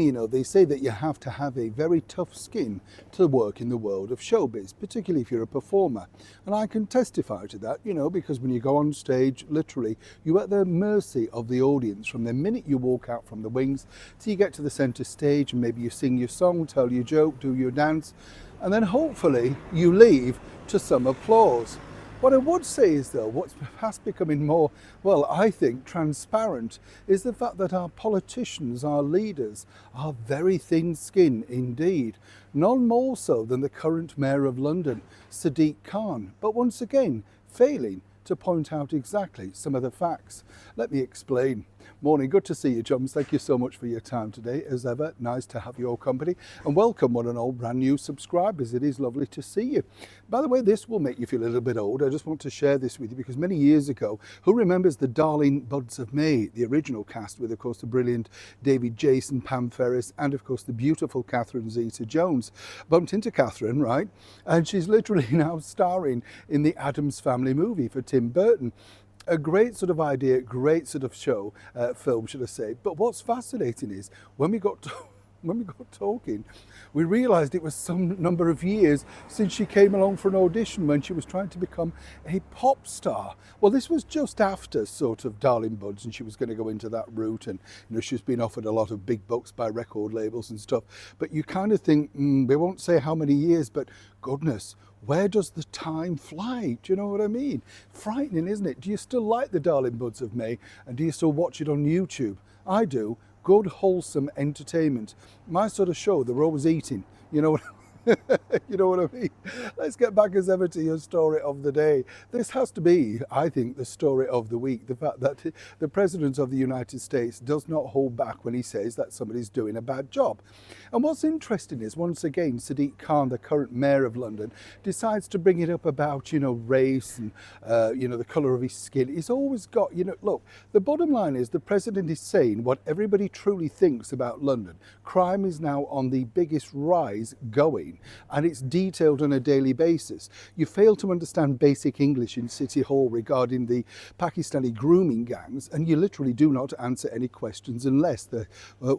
funny, they say that you have to have a very tough skin to work in the world of showbiz, particularly if you're a performer. And I can testify to that, because when you go on stage, literally, you're at the mercy of the audience from the minute you walk out from the wings till you get to the centre stage, and maybe you sing your song, tell your joke, do your dance, and then hopefully you leave to some applause. What I would say is, though, what's perhaps becoming more, well, I think, transparent is the fact that our politicians, our leaders, are very thin-skinned indeed. None more so than the current Mayor of London, Sadiq Khan, but once again, failing to point out exactly some of the facts. Let me explain. Morning, good to see you, chums. Thank you so much for your time today. As ever, nice to have your company, and welcome one and all brand new subscribers. It is lovely to see you. By the way, this will make you feel a little bit old. I just want to share this with you because many years ago, who remembers the Darling Buds of May, the original cast with, of course, the brilliant David Jason, Pam Ferris, and of course the beautiful Catherine Zeta-Jones. Bumped into Catherine, right? And she's literally now starring in the Addams Family movie for Tim Burton. A great sort of idea, great sort of show, film, should I say. But what's fascinating is when we got talking, we realised it was some number of years since she came along for an audition when she was trying to become a pop star. Well, this was just after sort of Darling Buds, and she was going to go into that route, and she's been offered a lot of big bucks by record labels and stuff. But you kind of think, we won't say how many years, but goodness, where does the time fly? Do you know what I mean? Frightening, isn't it? Do you still like the Darling Buds of May, and do you still watch it on YouTube? I do. Good, wholesome entertainment. My sort of show, they're always eating. You know what you know what I mean? Let's get back as ever to your story of the day. This has to be, I think, the story of the week. The fact that the President of the United States does not hold back when he says that somebody's doing a bad job. And what's interesting is, once again, Sadiq Khan, the current Mayor of London, decides to bring it up about, race and, the colour of his skin. He's always got, look, the bottom line is the President is saying what everybody truly thinks about London. Crime is now on the biggest rise going, and it's detailed on a daily basis. You fail to understand basic English in City Hall regarding the Pakistani grooming gangs, and you literally do not answer any questions unless they're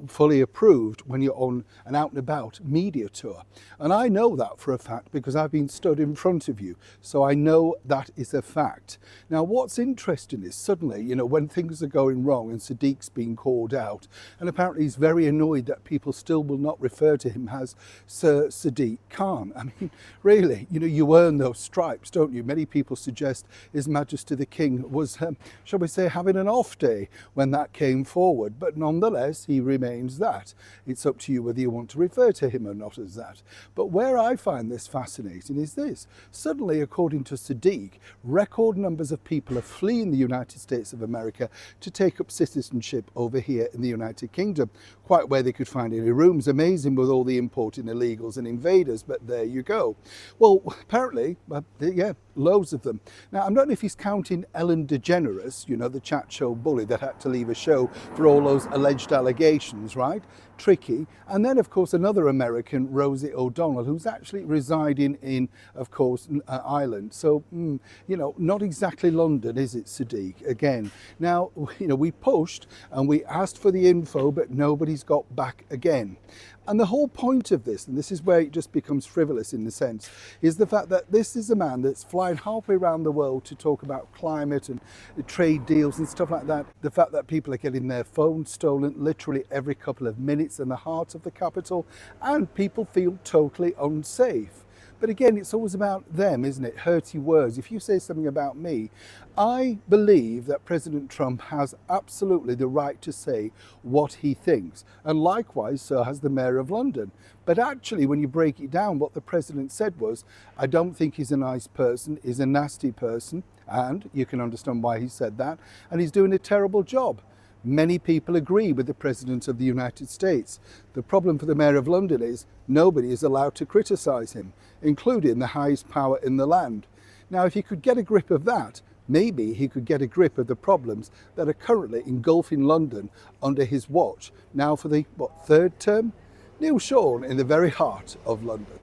fully approved when you're on an out and about media tour. And I know that for a fact because I've been stood in front of you, so I know that is a fact. Now, what's interesting is suddenly, when things are going wrong and Sadiq's being called out, and apparently he's very annoyed that people still will not refer to him as Sir Sadiq Khan. I mean, really, you earn those stripes, don't you? Many people suggest His Majesty the King was, shall we say, having an off day when that came forward, but nonetheless, he remains that. It's up to you whether you want to refer to him or not as that. But where I find this fascinating is this. Suddenly, according to Sadiq, record numbers of people are fleeing the United States of America to take up citizenship over here in the United Kingdom. Quite where they could find any rooms. Amazing with all the importing illegals and invaders, but there you go. Well, apparently, yeah, loads of them. Now, I don't know if he's counting Ellen DeGeneres, the chat show bully that had to leave a show for all those alleged allegations, right? Tricky. And then, of course, another American, Rosie O'Donnell, who's actually residing in, of course, Ireland. So, not exactly London, is it, Sadiq? Again. Now, we pushed and we asked for the info, but nobody's got back again. And the whole point of this, and this is where it just becomes frivolous in the sense, is the fact that this is a man that's flying halfway around the world to talk about climate and trade deals and stuff like that. The fact that people are getting their phones stolen literally every couple of minutes in the heart of the capital, and people feel totally unsafe. But again, it's always about them, isn't it? Hurty words. If you say something about me, I believe that President Trump has absolutely the right to say what he thinks. And likewise, so has the Mayor of London. But actually, when you break it down, what the President said was, I don't think he's a nice person, he's a nasty person. And you can understand why he said that. And he's doing a terrible job. Many people agree with the President of the United States. The problem for the Mayor of London is nobody is allowed to criticise him, including the highest power in the land. Now, if he could get a grip of that, maybe he could get a grip of the problems that are currently engulfing London under his watch, now for the, third term? Neil Sean in the very heart of London.